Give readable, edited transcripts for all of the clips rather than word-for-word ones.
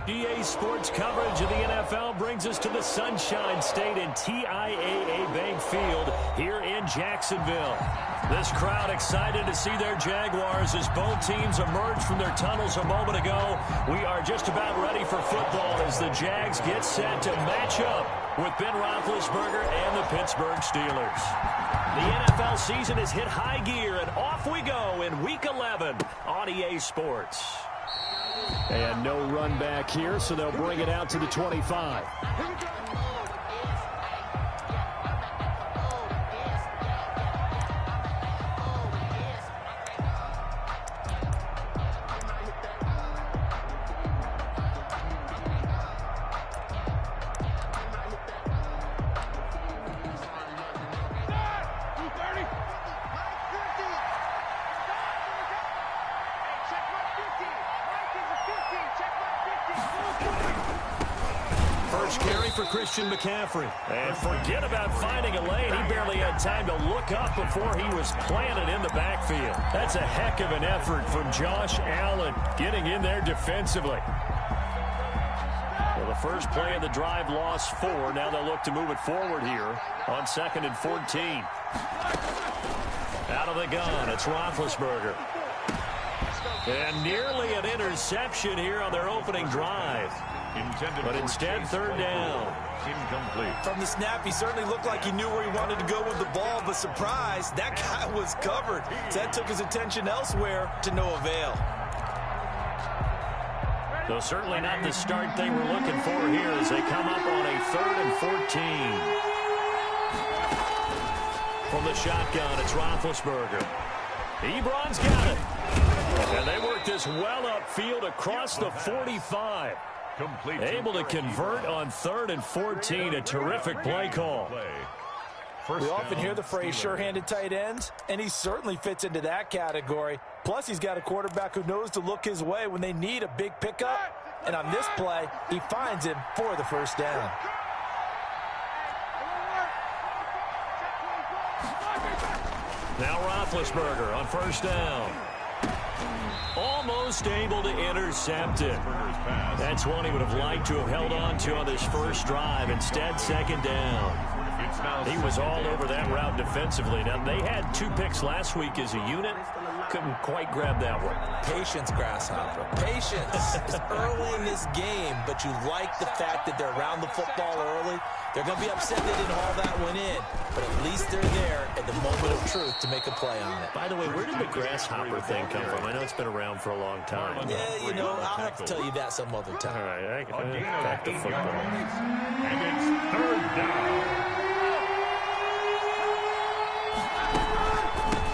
GA Sports coverage of the NFL brings us to the Sunshine State and TIAA Bank Field here in Jacksonville. This crowd excited to see their Jaguars as both teams emerged from their tunnels a moment ago. We are just about ready for football as the Jags get set to match up with Ben Roethlisberger and the Pittsburgh Steelers. The NFL season has hit high gear, and off we go in Week 11 on EA Sports. And no run back here, so they'll bring it out to the 25. McCaffrey. And forget about finding a lane. He barely had time to look up before he was planted in the backfield. That's a heck of an effort from Josh Allen getting in there defensively. Well, the first play of the drive lost 4. Now they'll look to move it forward here on 2nd and 14. Out of the gun, it's Roethlisberger. And nearly an interception here on their opening drive. But instead, 3rd down. Incomplete. From the snap, he certainly looked like he knew where he wanted to go with the ball, but surprise, that guy was covered. So that took his attention elsewhere to no avail. So certainly not the start they were looking for here as they come up on a 3rd and 14. From the shotgun, it's Roethlisberger. Ebron's got it. And they work this well upfield across the 45. Able to convert on 3rd and 14. A terrific play call. We often hear the phrase sure-handed tight ends, and he certainly fits into that category. Plus, he's got a quarterback who knows to look his way when they need a big pickup. And on this play, he finds him for the 1st down. Now Roethlisberger on 1st down. Almost able to intercept it. That's one he would have liked to have held on to on this first drive. Instead, 2nd down. He was all over that route defensively. Now, they had 2 picks last week as a unit. Couldn't quite grab that one. Patience, Grasshopper. Patience. It's early in this game, but you like the fact that they're around the football early. They're going to be upset they didn't haul that one in, but at least they're there at the moment of truth to make a play on it. By the way, where did the grasshopper thing come from? I know it's been around for a long time. Yeah, you know, I'll have to tell you that some other time. All right, back to football. And it's 3rd down.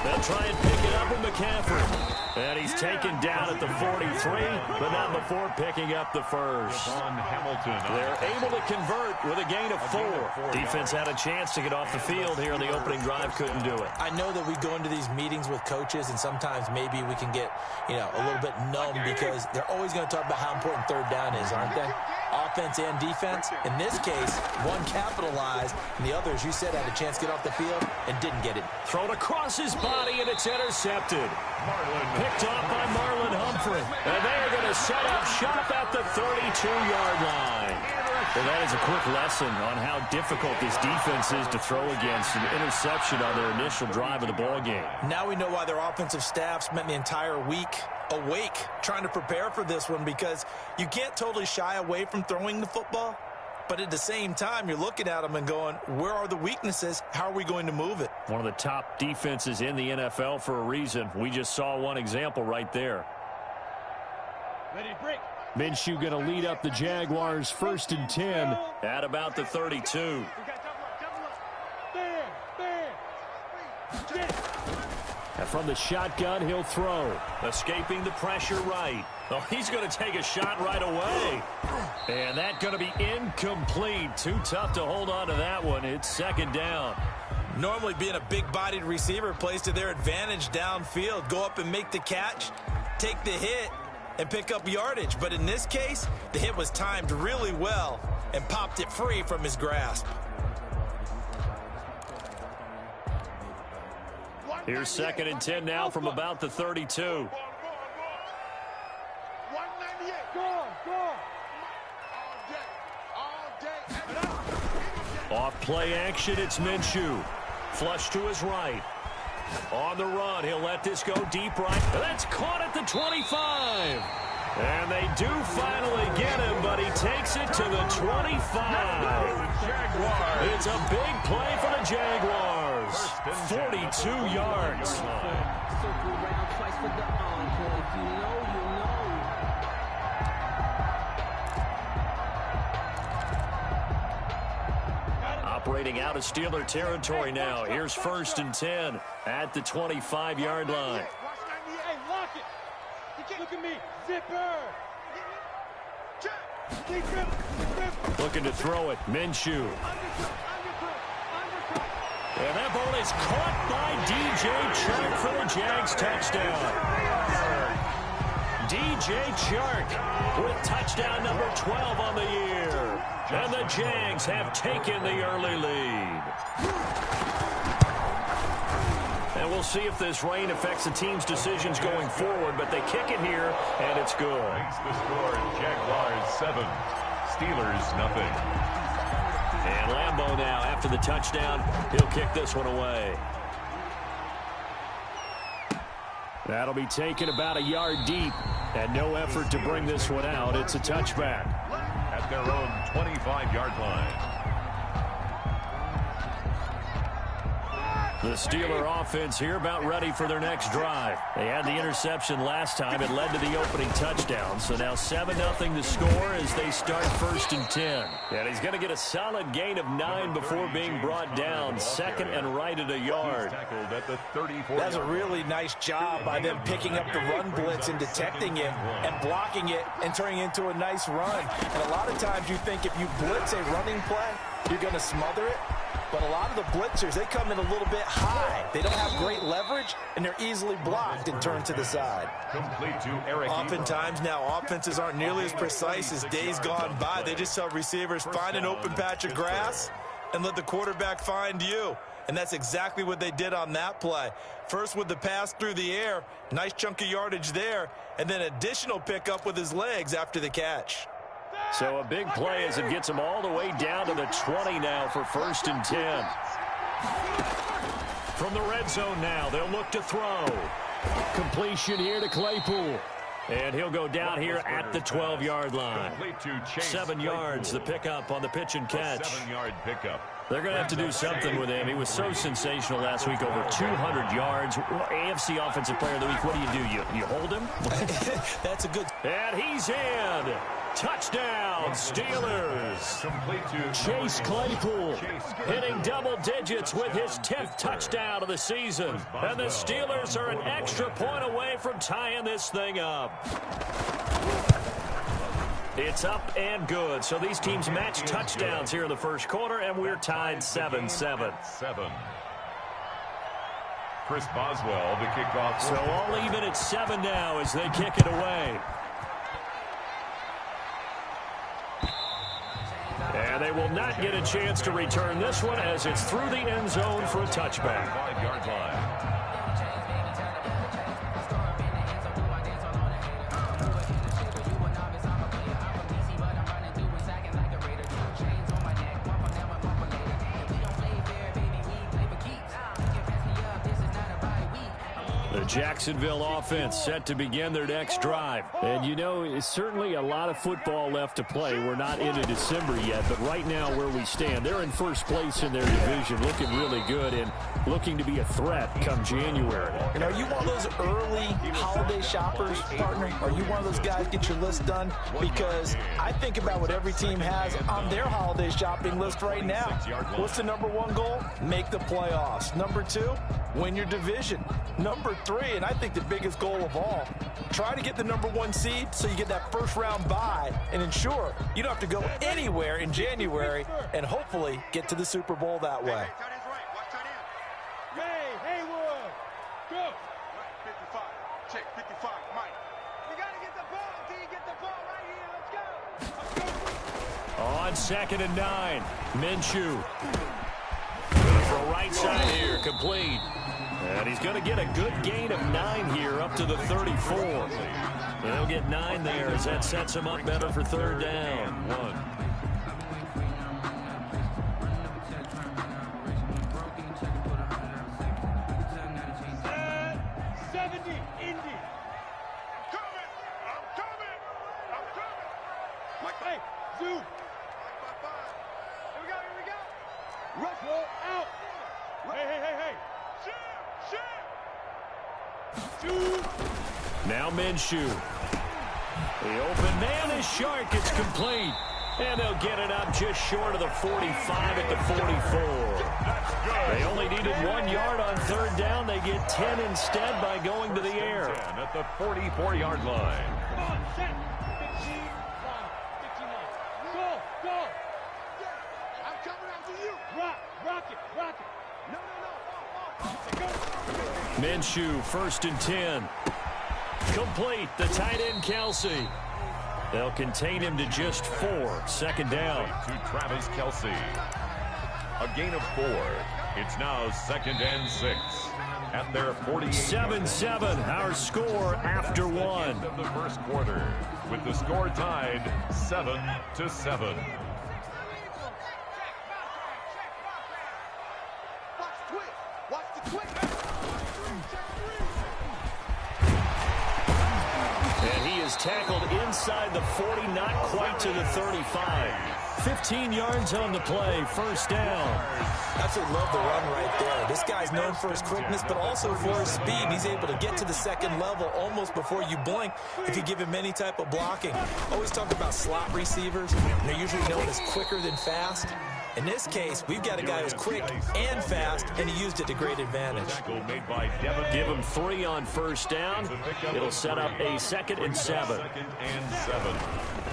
They'll try and pick it up with McCaffrey. And he's taken down at the 43, but not before picking up the first. They're able to convert with a gain of 4. Defense had a chance to get off the field here in the opening drive, couldn't do it. I know that we go into these meetings with coaches, and sometimes maybe we can get, a little bit numb because they're always going to talk about how important 3rd down is, aren't they? Offense and defense. In this case, one capitalized, and the other, as you said, had a chance to get off the field and didn't get it. Thrown across his body, and it's intercepted. Picked off by Marlon Humphrey. And they are going to set up shop at the 32-yard line. Well, that is a quick lesson on how difficult this defense is to throw against. An interception on their initial drive of the ballgame. Now we know why their offensive staff spent the entire week awake trying to prepare for this one, because you can't totally shy away from throwing the football. But at the same time, you're looking at them and going, where are the weaknesses? How are we going to move it? One of the top defenses in the NFL for a reason. We just saw one example right there. Ready to break. Minshew going to lead up the Jaguars 1st and 10. At about the 32. And from the shotgun, he'll throw. Escaping the pressure right. Oh, he's going to take a shot right away. And that's going to be incomplete. Too tough to hold on to that one. It's 2nd down. Normally being a big-bodied receiver plays to their advantage downfield. Go up and make the catch, take the hit, and pick up yardage. But in this case, the hit was timed really well and popped it free from his grasp. Here's 2nd and 10 now from about the 32. Off play action, it's Minshew. Flush to his right. On the run, he'll let this go deep right. That's caught at the 25. And they do finally get him, but he takes it to the 25. It's a big play for the Jaguars. 42 yards. Circle around twice for the encore. If you know, you know. Operating out of Steeler territory now. Here's 1st and 10 at the 25-yard line. Hey, lock it. Look at me. Zipper. Looking to throw it. Minshew. And that ball is caught by DJ Chark for the Jags touchdown. DJ Chark with touchdown number 12 on the year. And the Jags have taken the early lead. And we'll see if this rain affects the team's decisions going forward, but they kick it here, and it's good. Makes the score, Jaguars 7, Steelers nothing. And Lambeau now, after the touchdown, he'll kick this one away. That'll be taken about a yard deep, and no effort to bring this one out. It's a touchback. At their own 25-yard line. The Steeler offense here about ready for their next drive. They had the interception last time. It led to the opening touchdown. So now 7-0 the score as they start 1st and 10. And he's going to get a solid gain of 9 before being brought down. Second and right at a yard. That's a really nice job by them picking up the run blitz and detecting it and blocking it and turning it into a nice run. And a lot of times you think if you blitz a running play, you're going to smother it. But a lot of the blitzers, they come in a little bit high. They don't have great leverage, and they're easily blocked and turned to the side. Complete to Eric. Oftentimes now, offenses aren't nearly as precise as days gone by. They just tell receivers, find an open patch of grass and let the quarterback find you. And that's exactly what they did on that play. First with the pass through the air, nice chunk of yardage there, and then additional pickup with his legs after the catch. So a big play as it gets them all the way down to the 20 now for 1st and 10. From the red zone now, they'll look to throw. Completion here to Claypool. And he'll go down here at the 12-yard line. 7 yards, the pickup on the pitch and catch. 7-yard pickup. They're going to have to do something with him. He was so sensational last week, over 200 yards. AFC Offensive Player of the Week, what do? You hold him? That's a good... And he's in. Touchdown, Steelers. Chase Claypool hitting double digits with his 10th touchdown of the season. And the Steelers are an extra point away from tying this thing up. It's up and good. So these teams match touchdowns here in the first quarter, and we're tied 7-7. Chris Boswell, the kickoff. So all even at 7 now as they kick it away. And they will not get a chance to return this one as it's through the end zone for a touchback. 5-yard line. The Jacksonville offense set to begin their next drive. And, you know, it's certainly a lot of football left to play. We're not into December yet, but right now where we stand, they're in first place in their division, looking really good and looking to be a threat come January. And are you one of those early holiday shoppers, partner? Are you one of those guys get your list done? Because I think about what every team has on their holiday shopping list right now. What's the number 1 goal? Make the playoffs. Number 2, win your division. Number 3, and I think the biggest goal of all, try to get the number 1 seed so you get that first round bye and ensure you don't have to go anywhere in January and hopefully get to the Super Bowl that way. Hey, Haywood, go. 55, check 55, Mike. You got to get the ball, D. Get the ball right here. Let's go. On 2nd and 9, Minshew. Going for right side here, complete. And he's going to get a good gain of 9 here up to the 34. They'll get 9 there as that sets him up better for 3rd down. 70, Indy. I'm coming. I'm coming. I'm coming. Mike, hey, Zoo. 5, 5, 5. Here we go. Here we go. Rush roll out. Hey. Shoot. Now Minshew. The open man is short. It's complete. And they'll get it up just short of the 45 at the 44. They only needed 1 yard on third down. They get 10 instead by going to the air. At the 44-yard line. Come on, set. 15, 59. Go. I'm coming after you. Rock it. No. Minshew, 1st and 10. Complete. The tight end, Kelsey. They'll contain him to just 4. 2nd down. To Travis Kelsey. A gain of 4. It's now 2nd and 6. At their 48. 7-7, our score after 1. End of the first quarter, with the score tied 7-7. Watch the twist. And he is tackled inside the 40, not quite to the 35. 15 yards on the play, 1st down. Absolutely love the run right there. This guy's known for his quickness, but also for his speed. He's able to get to the 2nd level almost before you blink if you give him any type of blocking. Always talk about slot receivers. They're usually known as quicker than fast. In this case, we've got a guy who's quick and fast, and he used it to great advantage. Give him 3 on 1st down. It'll set up a 2nd and 7. 2nd and 7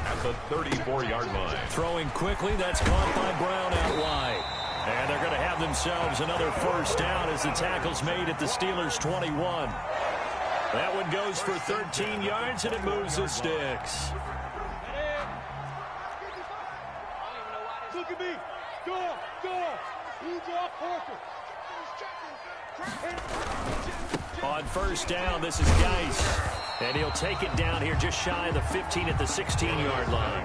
at the 34-yard line. Throwing quickly, that's caught by Brown out wide. And they're going to have themselves another 1st down as the tackle's made at the Steelers' 21. That one goes for 13 yards, and it moves the sticks. Look at me. Go. Who's off Parker? On 1st down, this is Geis. And he'll take it down here just shy of the 15 at the 16-yard line.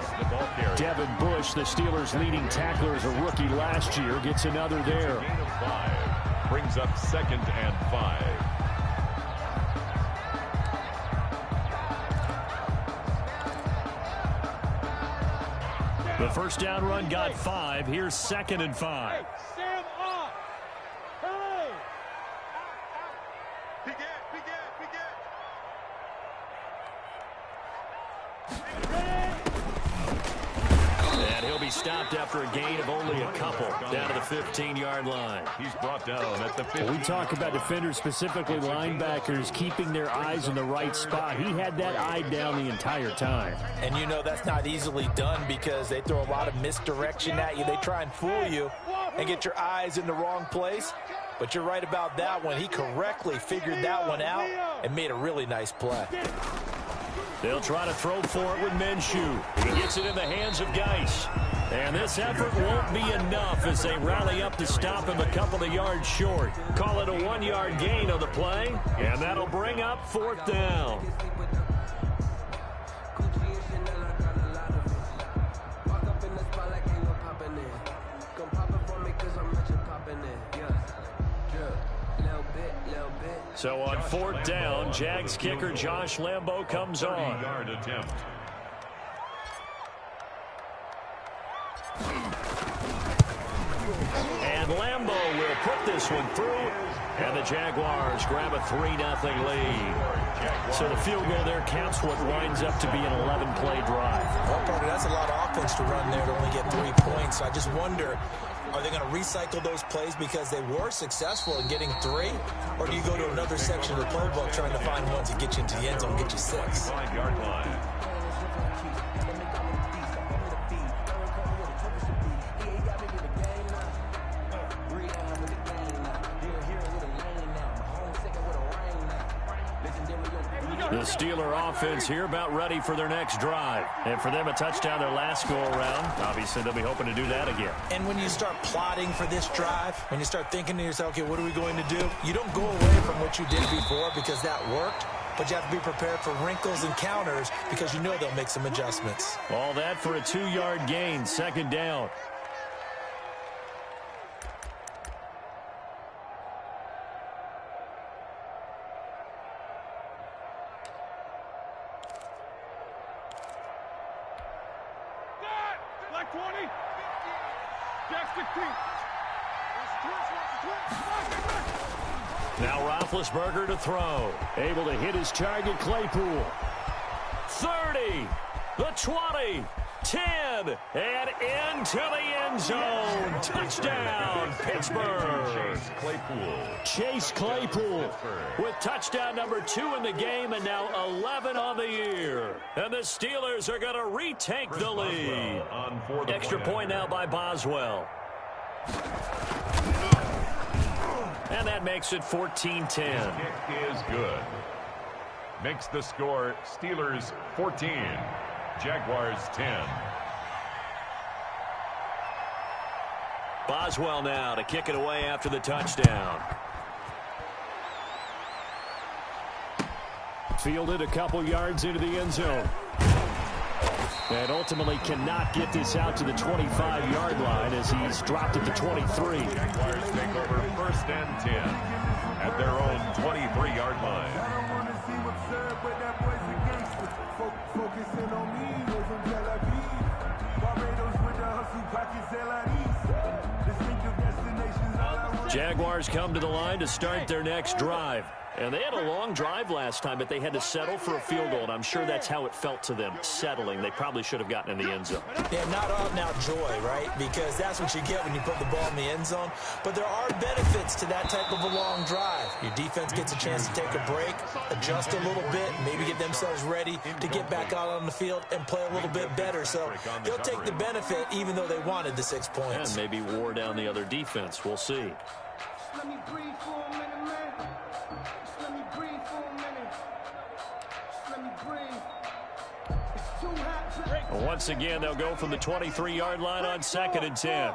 Devin Bush, the Steelers' leading tackler as a rookie last year, gets another there. Gain of 5 brings up 2nd and 5. The 1st down run got 5. Here's 2nd and 5. Sam off. Hey. And he'll be stopped after a gain of only a couple down to the 15-yard line. He's brought down at the 15. We talk about defenders, specifically linebackers, keeping their eyes in the right spot. He had that eye down the entire time. And you know that's not easily done because they throw a lot of misdirection at you. They try and fool you and get your eyes in the wrong place. But you're right about that one. He correctly figured that one out and made a really nice play. They'll try to throw for it with Minshew. He gets it in the hands of Geis. And this effort won't be enough as they rally up to stop him a couple of yards short. Call it a 1-yard gain on the play, and that'll bring up 4th down. So on 4th down, Jags kicker Josh Lambo comes on. 30-yard attempt. And Lambo will put this one through. And the Jaguars grab a 3-0 lead. So the field goal there counts what winds up to be an 11-play drive. Well, partner, that's a lot of offense to run there to only get 3 points. So I just wonder, are they going to recycle those plays because they were successful in getting 3? Or do you go to another section of the playbook trying to find ones that get you into the end zone and get you 6? 5-yard line. The Steeler offense here about ready for their next drive. And for them, a touchdown their last go-around. Obviously, they'll be hoping to do that again. And when you start plotting for this drive, when you start thinking to yourself, okay, what are we going to do? You don't go away from what you did before because that worked. But you have to be prepared for wrinkles and counters because you know they'll make some adjustments. All that for a 2-yard gain, 2nd down. 20. Jack 16. Now Roethlisberger to throw. Able to hit his target, Claypool. 30, the 20, 10, and into the end zone. Touchdown, Pittsburgh. Chase Claypool with touchdown number 2 in the game, and now 11 on the year. And the Steelers are going to retake the lead. Extra point now by Boswell. And that makes it 14-10. Kick is good. Makes the score Steelers 14, Jaguars 10. Boswell now to kick it away after the touchdown. Fielded a couple yards into the end zone. And ultimately cannot get this out to the 25-yard line as he's dropped at the 23. Jaguars take over 1st and 10 at their own 23-yard line. Jaguars come to the line to start their next drive. And they had a long drive last time, but they had to settle for a field goal, and I'm sure that's how it felt to them, settling. They probably should have gotten in the end zone. Yeah, not out-and-out joy, right? Because that's what you get when you put the ball in the end zone. But there are benefits to that type of a long drive. Your defense gets a chance to take a break, adjust a little bit, maybe get themselves ready to get back out on the field and play a little bit better. So they'll take the benefit even though they wanted the 6 points. And maybe wore down the other defense. We'll see. Let me breathe for a minute, man. Just let me breathe for a minute. Just let me breathe. It's too hot to... Once again, they'll go from the 23-yard line on 2nd and 10.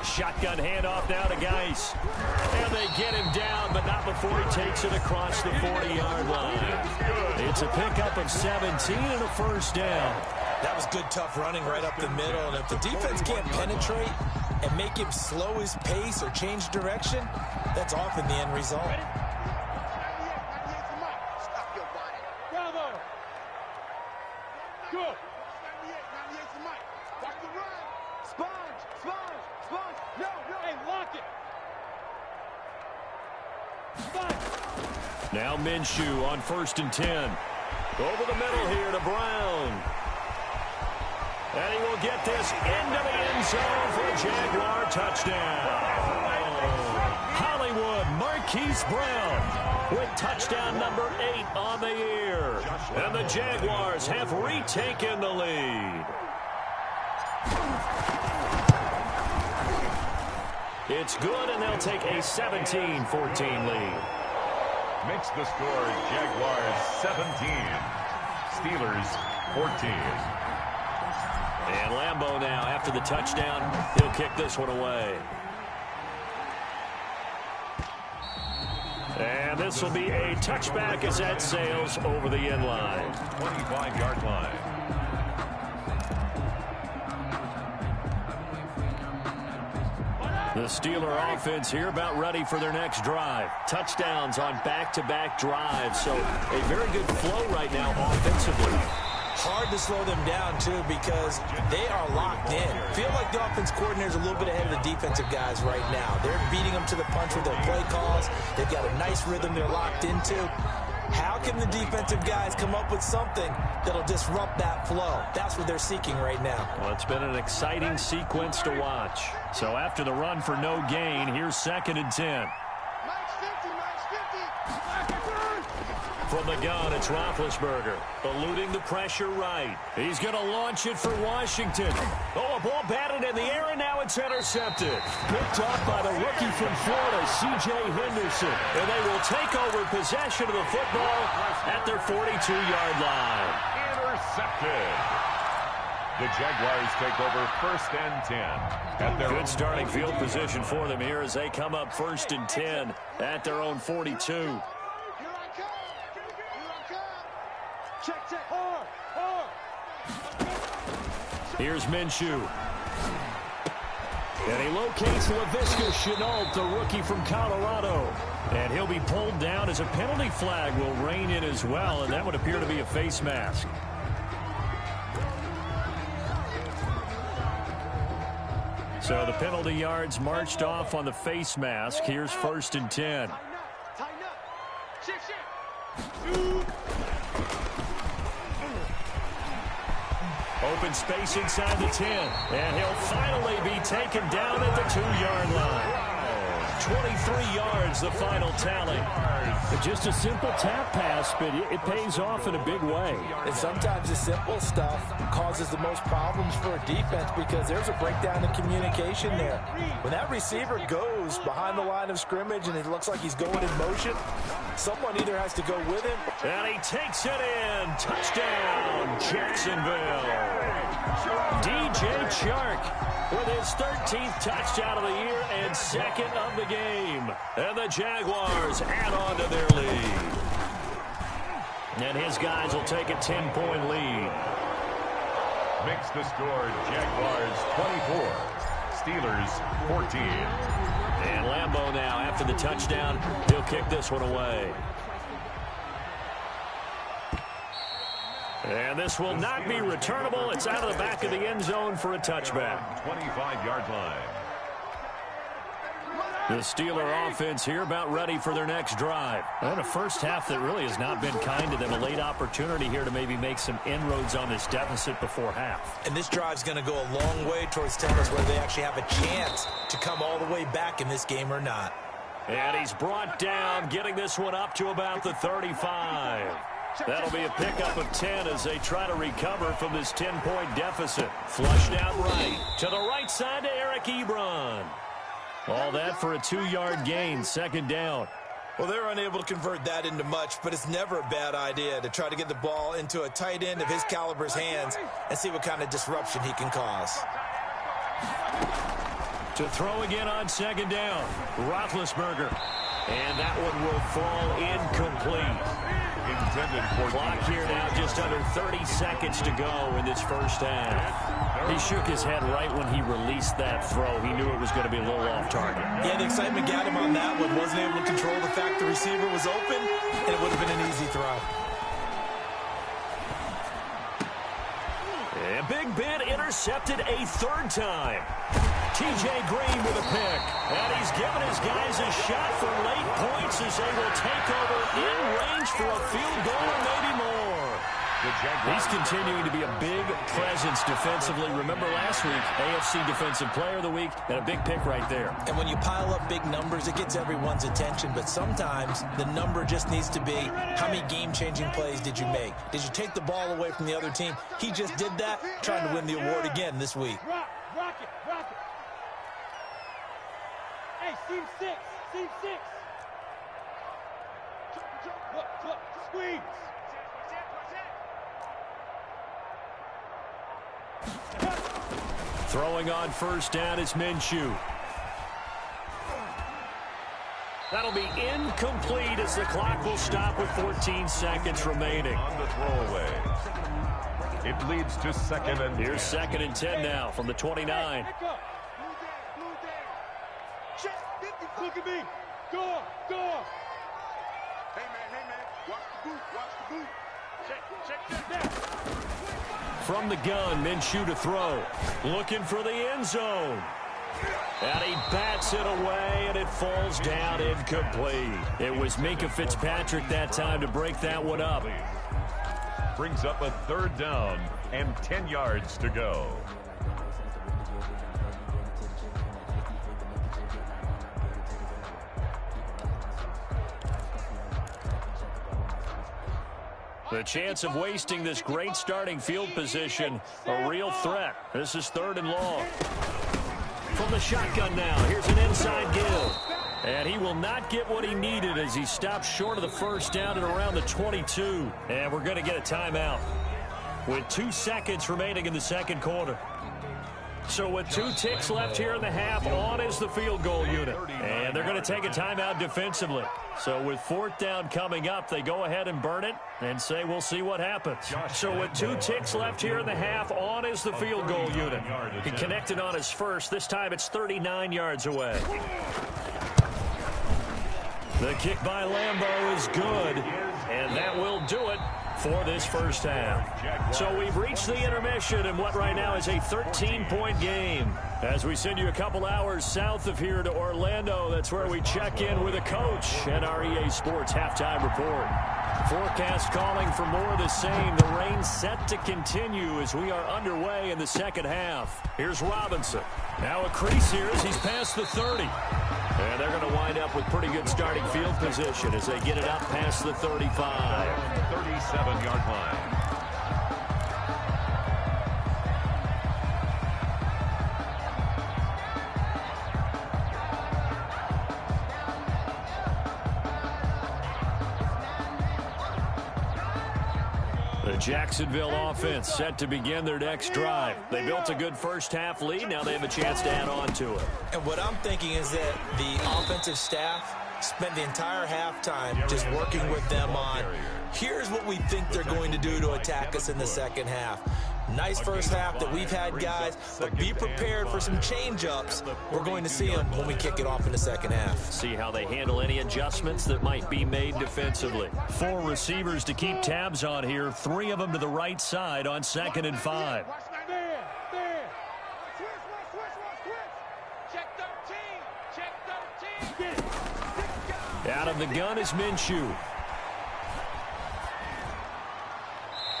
Shotgun handoff now to Geis. And they get him down, but not before he takes it across the 40-yard line. It's a pickup of 17 and a first down. That was good, tough running right up the middle. And if the defense can't penetrate and make him slow his pace or change direction, that's often the end result. Bravo. Good. Watch the run. Sponge. No. Hey, lock it. Sponge. Now Minshew on 1st and 10. Over the middle here to Brown. And he will get this into the end zone for a Jaguar touchdown. Hollywood Marquise Brown with touchdown number 8 on the year. And the Jaguars have retaken the lead. It's good, and they'll take a 17-14 lead. Makes the score Jaguars 17, Steelers 14. And Lambeau now, after the touchdown, he'll kick this one away. And this will be a touchback as that sails over the end line. 25-yard line. The Steeler offense here about ready for their next drive. Touchdowns on back-to-back drives. So a very good flow right now offensively. Hard to slow them down, too, because they are locked in. Feel like the offense coordinator's a little bit ahead of the defensive guys right now. They're beating them to the punch with their play calls. They've got a nice rhythm they're locked into. How can the defensive guys come up with something that'll disrupt that flow? That's what they're seeking right now. Well, it's been an exciting sequence to watch. So after the run for no gain, here's 2nd and 10. From the gun, it's Roethlisberger, eluding the pressure right. He's going to launch it for Washington. Oh, a ball batted in the air, and now it's intercepted. Picked off by the rookie from Florida, C.J. Henderson. And they will take over possession of the football at their 42-yard line. Intercepted. The Jaguars take over 1st and 10. At their Good starting field position for them here as they come up 1st and 10 at their own 42. Check. Hard. Here's Minshew. And he locates Laviska Shenault, the rookie from Colorado. And he'll be pulled down as a penalty flag will rein in as well, and that would appear to be a face mask. So the penalty yards marched off on the face mask. Here's 1st and 10. Tighten up. Shift. Open space inside the 10. And he'll finally be taken down at the 2-yard line. 23 yards, the final tally. Just a simple tap pass, but it pays off in a big way. And sometimes the simple stuff causes the most problems for a defense because there's a breakdown in communication there. When that receiver goes behind the line of scrimmage and it looks like he's going in motion, someone either has to go with him. And he takes it in. Touchdown, Jacksonville. DJ Chark with his 13th touchdown of the year and 2nd of the game. And the Jaguars add on to their lead. And his guys will take a 10-point lead. Makes the score Jaguars 24, Steelers 14. And Lambeau now, after the touchdown, he'll kick this one away. And this will not be returnable. It's out of the back of the end zone for a touchback. 25-yard line. The Steeler offense here about ready for their next drive. And a first half that really has not been kind to them. A late opportunity here to maybe make some inroads on this deficit before half. And this drive's going to go a long way towards telling us whether they actually have a chance to come all the way back in this game or not. And he's brought down, getting this one up to about the 35. That'll be a pickup of 10 as they try to recover from this 10-point deficit. Flushed out right. To the right side to Eric Ebron. All that for a 2-yard gain, 2nd down. Well, they're unable to convert that into much, but it's never a bad idea to try to get the ball into a tight end of his caliber's hands and see what kind of disruption he can cause. To throw again on 2nd down, Roethlisberger. And that one will fall incomplete. Intended for Clock here now, just under 30 seconds to go in this first half. He shook his head right when he released that throw. He knew it was going to be a little off target. Yeah, the excitement got him on that one. Wasn't able to control the fact the receiver was open, and it would have been an easy throw. And Big Ben intercepted a 3rd time. T.J. Green with a pick. And he's given his guys a shot for late points as they will take over in range for a field goal or maybe more. He's continuing to be a big presence defensively. Remember last week, AFC Defensive Player of the Week, and a big pick right there. And when you pile up big numbers, it gets everyone's attention. But sometimes the number just needs to be, how many game-changing plays did you make? Did you take the ball away from the other team? He just did that, trying to win the award again this week. Rock it. Hey, seam 6. Look, squeeze. Throwing on 1st down is Minshew. That'll be incomplete as the clock will stop with 14 seconds remaining. On the throwaway. It leads to 2nd and 10. Here's 2nd and 10 now from the 29. Look at me. Go on. Hey, man. Watch the boot. Check. From the gun, Minshew to throw. Looking for the end zone. And he bats it away, and it falls down incomplete. It was Minkah Fitzpatrick that time to break that one up. Brings up a 3rd down and 10 yards to go. The chance of wasting this great starting field position, a real threat. This is 3rd and long. From the shotgun now, here's an inside give. And he will not get what he needed as he stops short of the 1st down at around the 22. And we're going to get a timeout with 2 seconds remaining in the 2nd quarter. So with 2 ticks left here in the half, on is the field goal unit. And they're going to take a timeout defensively. So with 4th down coming up, they go ahead and burn it and say we'll see what happens. So with 2 ticks left here in the half, on is the field goal unit. He connected on his first. This time it's 39 yards away. The kick by Lambeau is good, and that will do it for this first half. So we've reached the intermission in what right now is a 13-point game. As we send you a couple hours south of here to Orlando, that's where we check in with a coach at our EA Sports Halftime Report. Forecast calling for more of the same. The rain set to continue as we are underway in the second half. Here's Robinson. Now a crease here as he's past the 30. And they're going to wind up with pretty good starting field position as they get it up past the 35. 37-yard line. The Jacksonville offense set to begin their next drive. They built a good first-half lead. Now they have a chance to add on to it. And what I'm thinking is that the offensive staff spent the entire halftime just working with them on, here's what we think they're going to do to attack us in the second half. Nice first half that we've had, guys, but be prepared for some change-ups. We're going to see them when we kick it off in the second half. See how they handle any adjustments that might be made defensively. 4 receivers to keep tabs on here, 3 of them to the right side on 2nd and 5. Out of the gun is Minshew.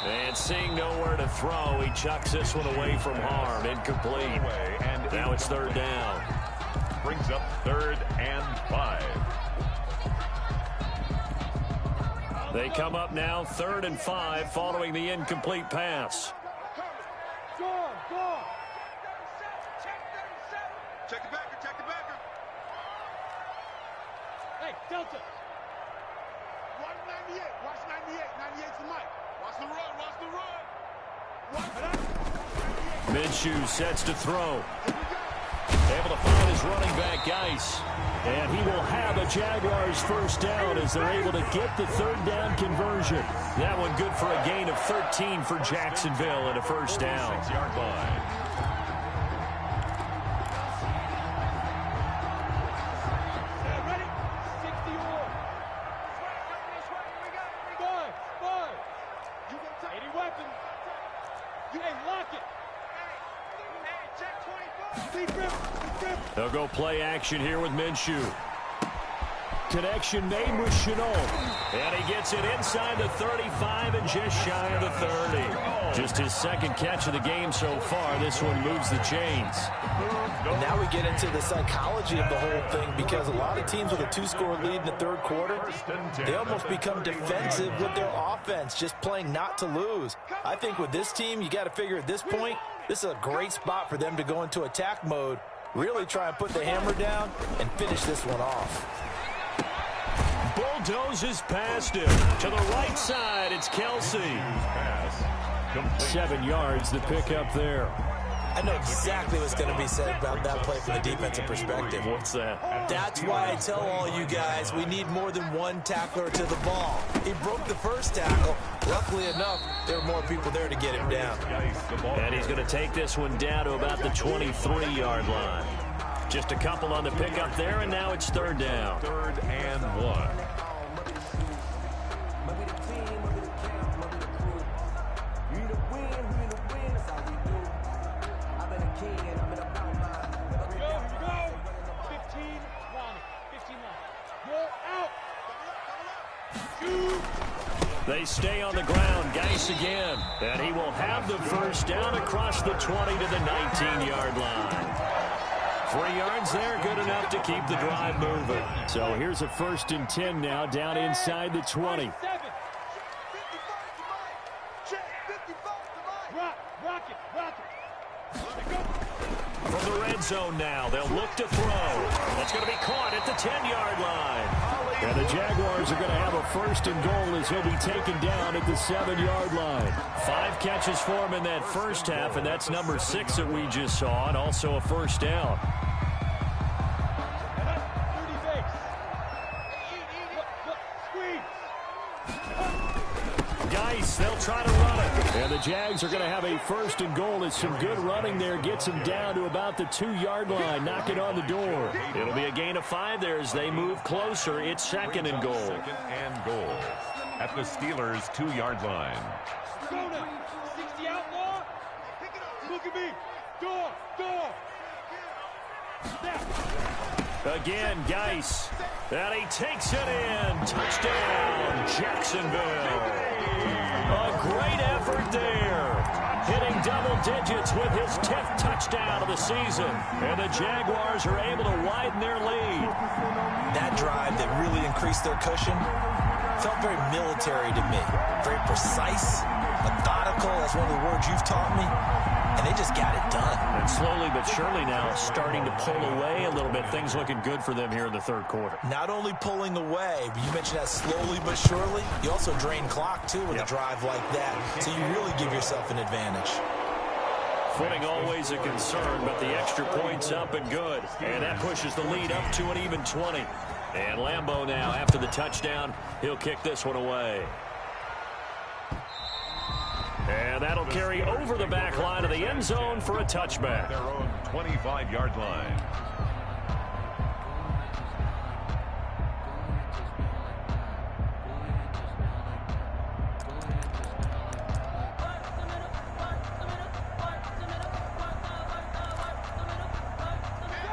And seeing nowhere to throw, he chucks this one away from harm. Incomplete. And now it's 3rd down. Brings up 3rd and 5. They come up now 3rd and 5 following the incomplete pass. Check the backer, check the backer. Hey, Delta. Watch 98, watch 98. 98's the mic. Watch the run, watch the run. Minshew sets to throw. Able to find his running back, Geis. And he will have a Jaguars first down as they're able to get the 3rd down conversion. That one good for a gain of 13 for Jacksonville and a first down. 6-yard line. They'll go play action here with Minshew. Connection made with Chenault. And he gets it inside the 35 and just shy of the 30. Just his 2nd catch of the game so far. This one moves the chains. And now we get into the psychology of the whole thing, because a lot of teams with a 2-score lead in the 3rd quarter, they almost become defensive with their offense, just playing not to lose. I think with this team, you got to figure at this point, this is a great spot for them to go into attack mode, really try and put the hammer down and finish this one off. Bulldozes past him. To the right side, it's Kelsey. 7 yards, the pickup there. I know exactly what's going to be said about that play from the defensive perspective. What's that? That's why I tell all you guys we need more than one tackler to the ball. He broke the first tackle. Luckily enough, there were more people there to get him down. And he's going to take this one down to about the 23-yard line. Just a couple on the pickup there, and now it's 3rd down. 3rd and 1. They stay on the ground. Geis again. And he will have the first down across the 20 to the 19-yard line. 3 yards there, good enough to keep the drive moving. So here's a 1st and 10 now, down inside the 20. From the red zone now, they'll look to throw. That's going to be caught at the 10-yard line. And the Jaguars are going to have a 1st and goal as he'll be taken down at the 7-yard line. 5 catches for him in that first half, and that's number 6 that we just saw, and also a first down. Geis, they'll try to run it. And the Jags are going to have a 1st and goal as some good running there gets him down to about the 2-yard line, knocking on the door. It'll be a gain of 5 there as they move closer. It's 2nd and goal. 2nd and goal. at the Steelers' 2-yard line. Go now. 60 outlaw. Look at me. Door. Again, Geis. And he takes it in. Touchdown, Jacksonville. A great effort there. Hitting double digits with his 10th touchdown of the season. And the Jaguars are able to widen their lead. That drive that really increased their cushion felt very military to me. Very precise, methodical. That's one of the words you've taught me. And they just got it done. And slowly but surely now starting to pull away a little bit. Things looking good for them here in the third quarter. Not only pulling away, but you mentioned that slowly but surely. You also drain clock, too, with a drive like that. So you really give yourself an advantage. Footing always a concern, but the extra point's up and good. And that pushes the lead up to an even 20. And Lambeau now, after the touchdown, he'll kick this one away. And that'll carry over the back line of the end zone for a touchback. Their own 25-yard line.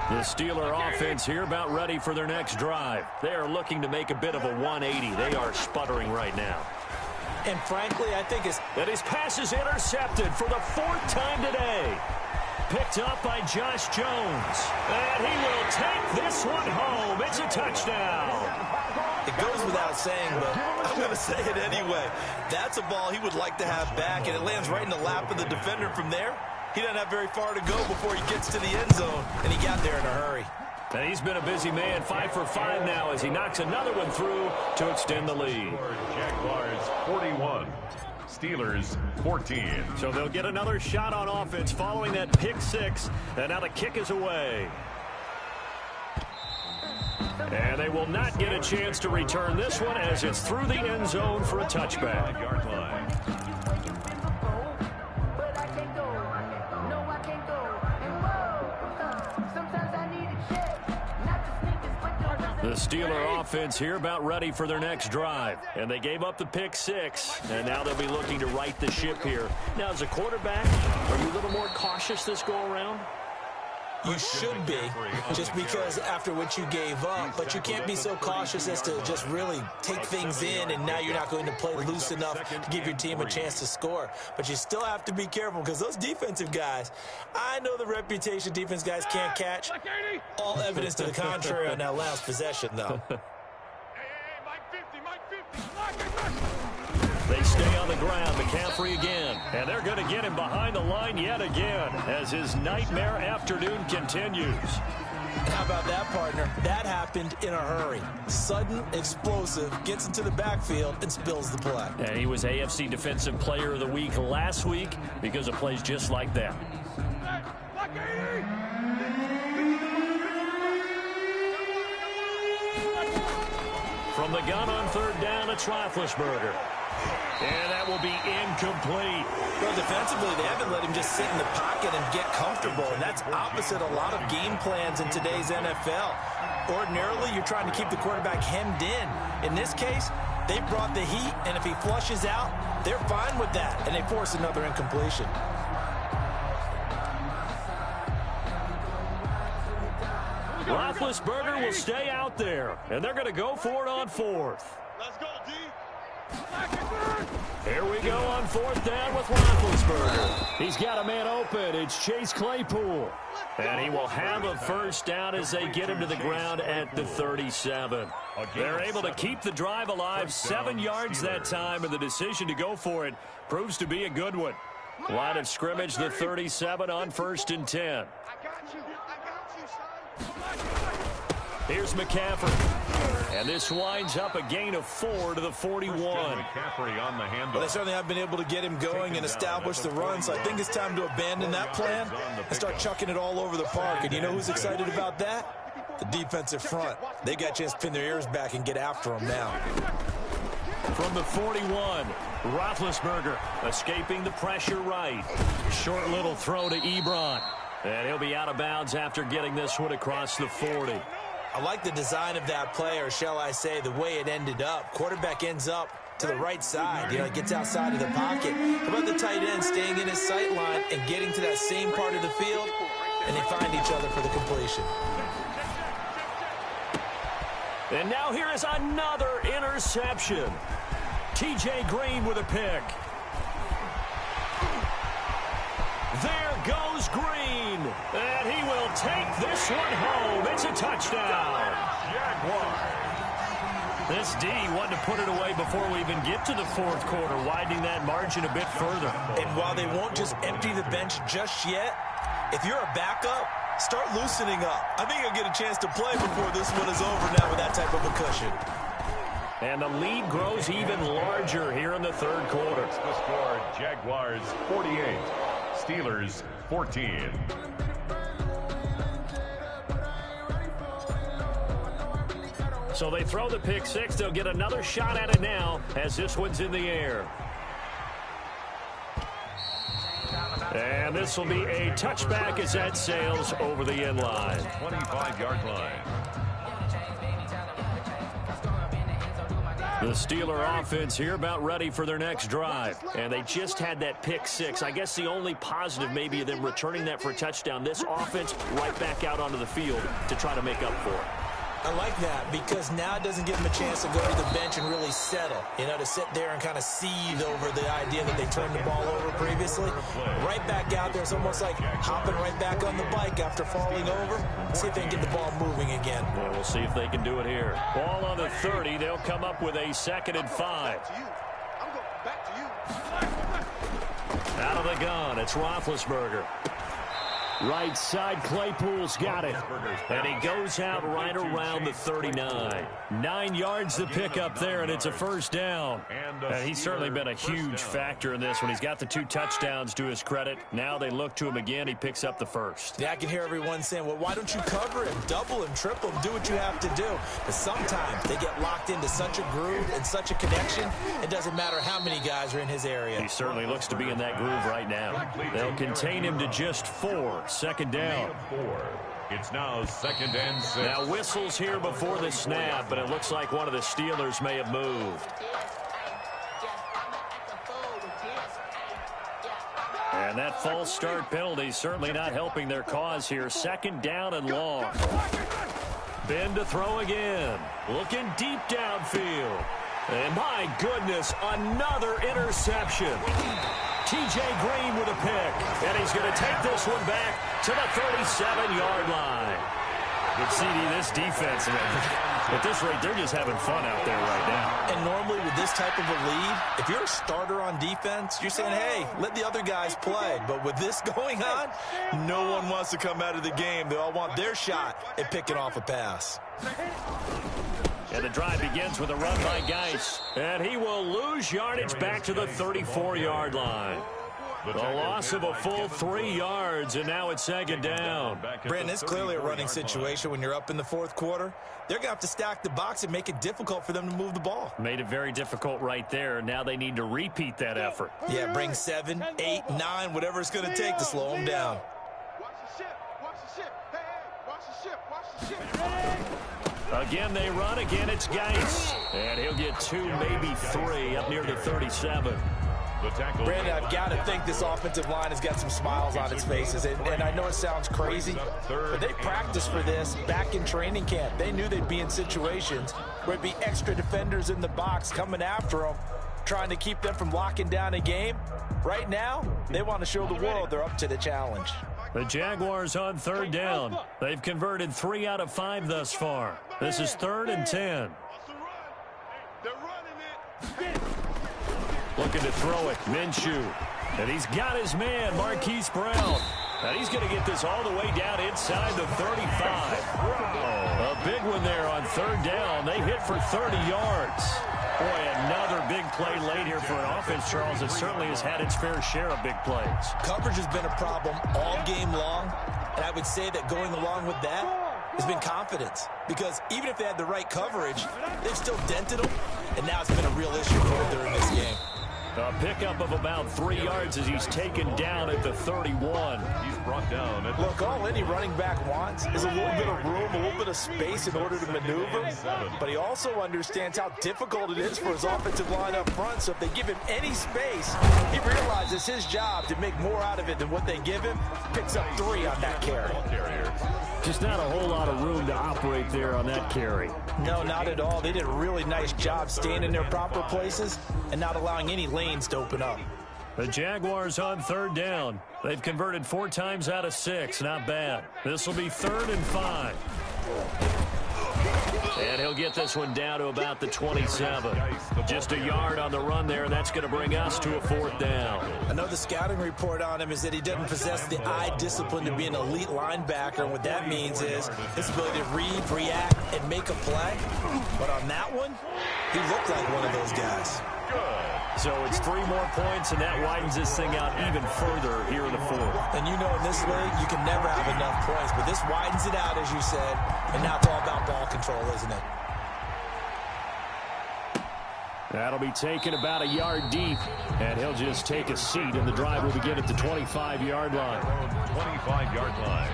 The Steeler offense here about ready for their next drive. They are looking to make a bit of a 180. They are sputtering right now. And frankly, I think it's... And his pass is intercepted for the 4th time today. Picked up by Josh Jones. And he will take this one home. It's a touchdown. It goes without saying, but I'm going to say it anyway. That's a ball he would like to have back, and it lands right in the lap of the defender from there. He doesn't have very far to go before he gets to the end zone, and he got there in a hurry. And he's been a busy man, 5 for 5 now as he knocks another one through to extend the lead. Jaguars 41, Steelers 14. So they'll get another shot on offense following that pick 6, and now the kick is away. And they will not get a chance to return this one as it's through the end zone for a touchback. 5-yard line. The Steeler offense here about ready for their next drive. And they gave up the pick 6, and now they'll be looking to right the ship here. Now, as a quarterback, are you a little more cautious this go-around? You should be, just because after what you gave up, but you can't be so cautious as to just really take things in, and now you're not going to play loose enough to give your team a chance to score. But you still have to be careful, because those defensive guys, I know the reputation defense guys can't catch. All evidence to the contrary on that last possession, though. They stay on the ground. McCaffrey again. And they're going to get him behind the line yet again as his nightmare afternoon continues. How about that, partner? That happened in a hurry. Sudden, explosive, gets into the backfield and spills the play. And he was AFC Defensive Player of the Week last week because of plays just like that. From the gun on 3rd down, it's Roethlisberger. And that will be incomplete. Well, defensively, they haven't let him just sit in the pocket and get comfortable, and that's opposite a lot of game plans in today's NFL. Ordinarily, you're trying to keep the quarterback hemmed in. In this case, they brought the heat, and if he flushes out, they're fine with that, and they force another incompletion. Roethlisberger will stay out there, and they're going to go for it on 4th. Let's go, D. Here we go on 4th down with Roethlisberger. He's got a man open. It's Chase Claypool. And he will have a first down as they get him to the ground at the 37. They're able to keep the drive alive, 7 yards that time, and the decision to go for it proves to be a good one. Line of scrimmage, the 37 on 1st and 10. I got you, son. Here's McCaffrey. And this winds up a gain of 4 to the 41. McCaffrey on the handoff. Well, they certainly have been able to get him going and establish the run, so I think it's time to abandon that plan and start chucking it all over the park. And you know who's excited about that? The defensive front. They got a chance to pin their ears back and get after him now. From the 41, Roethlisberger escaping the pressure right. Short little throw to Ebron. And he'll be out of bounds after getting this one across the 40. I like the design of that play, or shall I say the way it ended up. Quarterback ends up to the right side. You know, it gets outside of the pocket. How about the tight end staying in his sight line and getting to that same part of the field, and they find each other for the completion. And now here is another interception. T.J. Green with a pick. There goes Green. And he will take this one home. It's a touchdown. Jaguars. This D wanted to put it away before we even get to the fourth quarter, widening that margin a bit further. And while they won't just empty the bench just yet, if you're a backup, start loosening up. I think you'll get a chance to play before this one is over now with that type of a cushion. And the lead grows even larger here in the third quarter. It's the score, Jaguars 48, Steelers 14. So they throw the pick six. They'll get another shot at it now as this one's in the air. And this will be a touchback as that sails over the end line. 25-yard line. The Steeler offense here about ready for their next drive. And they just had that pick six. I guess the only positive maybe of them returning that for a touchdown. This offense right back out onto the field to try to make up for it. I like that because now it doesn't give them a chance to go to the bench and really settle, you know, to sit there and kind of seethe over the idea that they turned the ball over previously. Right back out there, it's almost like hopping right back on the bike after falling over. See if they can get the ball moving again. Well, we'll see if they can do it here. Ball on the 30. They'll come up with a 2nd and 5. Out of the gun, it's Roethlisberger. Right side, Claypool's got it. And he goes out right around the 39. 9 yards to pick up there, and it's a first down. And he's certainly been a huge factor in this one. He's got the 2 touchdowns to his credit. Now they look to him again. He picks up the first. Yeah, I can hear everyone saying, well, why don't you cover him, double him, triple him, do what you have to do. But sometimes they get locked into such a groove and such a connection, it doesn't matter how many guys are in his area. He certainly looks to be in that groove right now. They'll contain him to just 4. 2nd down. It's now 2nd and 6. Now whistles here before the snap, but it looks like one of the Steelers may have moved. And that false start penalty certainly not helping their cause here. 2nd down and long. Ben to throw again. Looking deep downfield. And my goodness, another interception. T.J. Green with a pick. And he's going to take this one back to the 37-yard line. But CD, this defense, at this rate, they're just having fun out there right now. And normally with this type of a lead, if you're a starter on defense, you're saying, hey, let the other guys play. But with this going on, no one wants to come out of the game. They all want their shot at picking off a pass. And the drive begins with a run by Geis. And he will lose yardage back to the 34-yard line. A loss of a full 3 yards, and now it's 2nd down. Brandon, it's clearly a running situation when you're up in the fourth quarter. They're going to have to stack the box and make it difficult for them to move the ball. Made it very difficult right there. Now they need to repeat that effort. Yeah, bring 7, 8, 9, whatever it's going to take to slow them down. Watch the ship. Watch the ship. Hey, watch the ship. Watch the ship. Again, they run. Again, it's Geis. And he'll get 2, maybe 3 up near the 37. Brandon, I've got to think this offensive line has got some smiles on its faces. And I know it sounds crazy, but they practiced for this back in training camp. They knew they'd be in situations where it'd be extra defenders in the box coming after them, trying to keep them from locking down a game. Right now, they want to show the world they're up to the challenge. The Jaguars on 3rd down. They've converted 3 out of 5 thus far. This is 3rd and 10. They're running it. Looking to throw it, Minshew. And he's got his man, Marquise Brown. And he's going to get this all the way down inside the 35. A big one there on 3rd down. They hit for 30 yards. Boy, another big play late here for an offense, Charles, that certainly has had its fair share of big plays. Coverage has been a problem all game long, and I would say that going along with that has been confidence. Because even if they had the right coverage, they've still dented them, and now it's been a real issue for them during this game. A pickup of about 3 yards as he's taken down at the 31. He's brought down. Look, all any running back wants is a little bit of room, a little bit of space in order to maneuver. But he also understands how difficult it is for his offensive line up front. So if they give him any space, he realizes his job to make more out of it than what they give him. Picks up 3 on that carry. Just not a whole lot of room to operate there on that carry. No, not at all. They did a really nice job staying in their proper places and not allowing any lanes to open up. The Jaguars on 3rd down. They've converted 4 times out of 6. Not bad. This will be 3rd and 5. And he'll get this one down to about the 27. Just a yard on the run there, and that's going to bring us to a 4th down. I know the scouting report on him is that he doesn't possess the eye discipline to be an elite linebacker, and what that means is his ability to read, react, and make a play. But on that one, he looked like one of those guys. So it's 3 more points, and that widens this thing out even further here in the 4th. And you know in this league, you can never have enough points, but this widens it out, as you said, and now it's all about ball control, isn't it? That'll be taken about a yard deep, and he'll just take a seat, and the drive will begin at the 25-yard line. 25-yard line.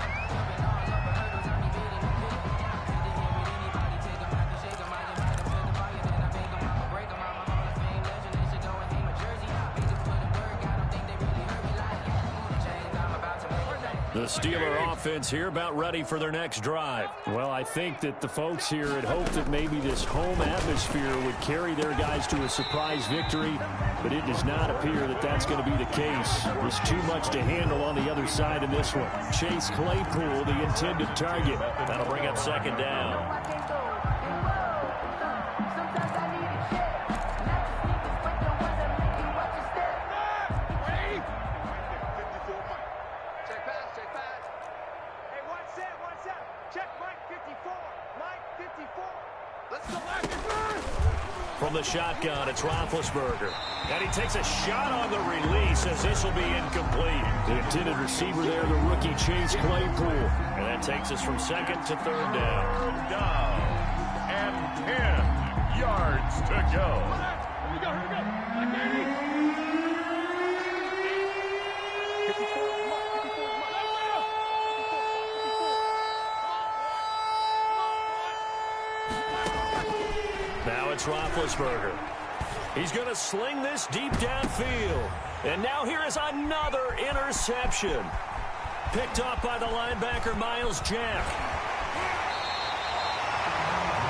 The Steeler offense here about ready for their next drive. Well, I think that the folks here had hoped that maybe this home atmosphere would carry their guys to a surprise victory, but it does not appear that that's going to be the case. There's too much to handle on the other side in this one. Chase Claypool, the intended target. That'll bring up 2nd down. From the shotgun, it's Roethlisberger. And he takes a shot on the release as this will be incomplete. The intended receiver there, the rookie Chase Claypool. And that takes us from 2nd to 3rd down. 3rd down. And 10 yards to go. Here we go, here we go. Now it's Roethlisberger. He's going to sling this deep downfield. And now here is another interception. Picked off by the linebacker, Miles Jack.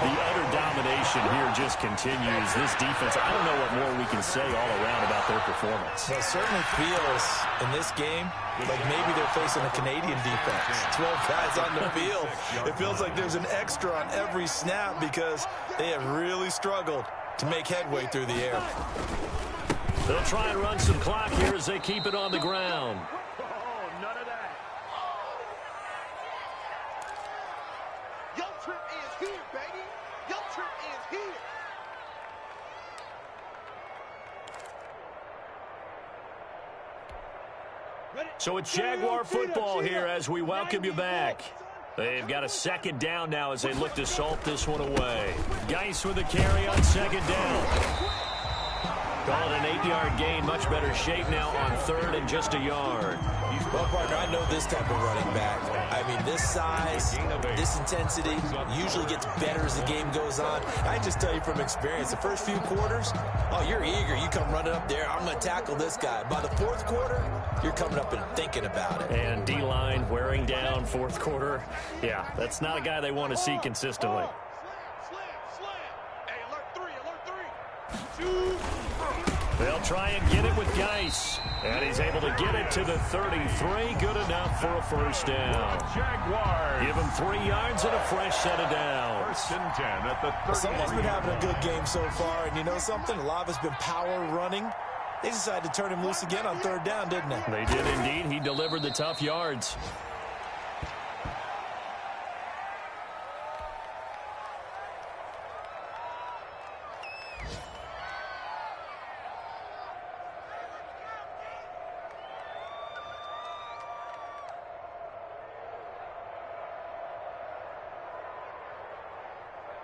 The utter domination here just continues. This defense, I don't know what more we can say all around about their performance. Well, it certainly feels in this game like maybe they're facing a Canadian defense. 12 guys on the field. It feels like there's an extra on every snap because they have really struggled to make headway through the air. They'll try and run some clock here as they keep it on the ground. Oh, none of that. Your trip is here, baby. Your trip is here. So it's Jaguar football here as we welcome you back. They've got a 2nd down now as they look to salt this one away. Geis with a carry on 2nd down. Call it an 8-yard gain. Much better shape now on 3rd and just a yard. Well, partner, I know this type of running back. I mean, this size, this intensity usually gets better as the game goes on. I just tell you from experience, the first few quarters, oh, you're eager. You come running up there. I'm going to tackle this guy. By the 4th quarter, you're coming up and thinking about it. And D-line wearing down 4th quarter. Yeah, that's not a guy they want to see consistently. Slam. Hey, alert 3. They'll try and get it with Geis. And he's able to get it to the 33. Good enough for a 1st down. Jaguars. Give him 3 yards and a fresh set of downs. 1st and 10 at the 30. Someone's been having a good game so far, and you know something? A lot of it's been power running. They decided to turn him loose again on 3rd down, didn't they? They did indeed. He delivered the tough yards.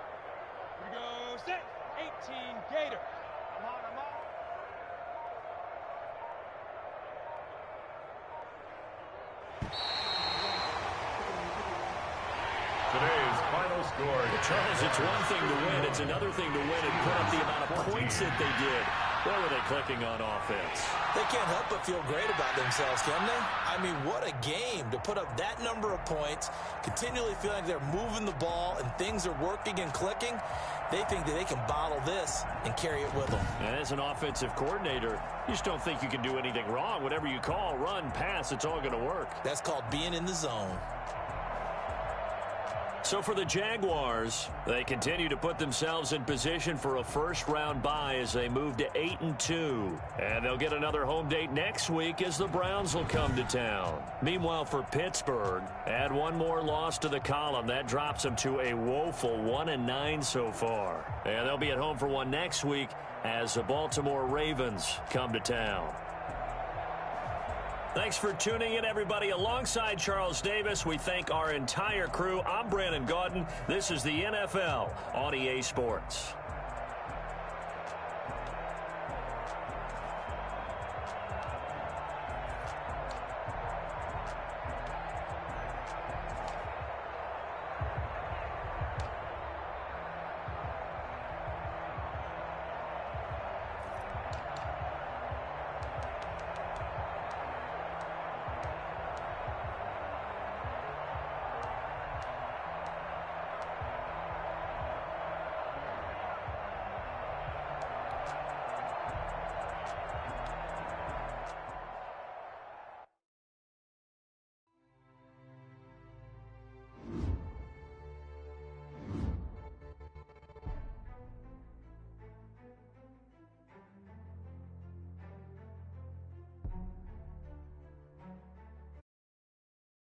Here we go, set. 18 Gator. I'm on. scored. Charles, it's one thing to win. It's another thing to win and put up the amount of points that they did. Where were they clicking on offense? They can't help but feel great about themselves, can they? I mean, what a game to put up that number of points, continually feel like they're moving the ball and things are working and clicking. They think that they can bottle this and carry it with them. And as an offensive coordinator, you just don't think you can do anything wrong. Whatever you call, run, pass, it's all going to work. That's called being in the zone. So for the Jaguars, they continue to put themselves in position for a first-round bye as they move to 8-2. And they'll get another home date next week as the Browns will come to town. Meanwhile, for Pittsburgh, add one more loss to the column. That drops them to a woeful 1-9 so far. And they'll be at home for one next week as the Baltimore Ravens come to town. Thanks for tuning in, everybody. Alongside Charles Davis, we thank our entire crew. I'm Brandon Gaudin. This is the NFL on EA Sports.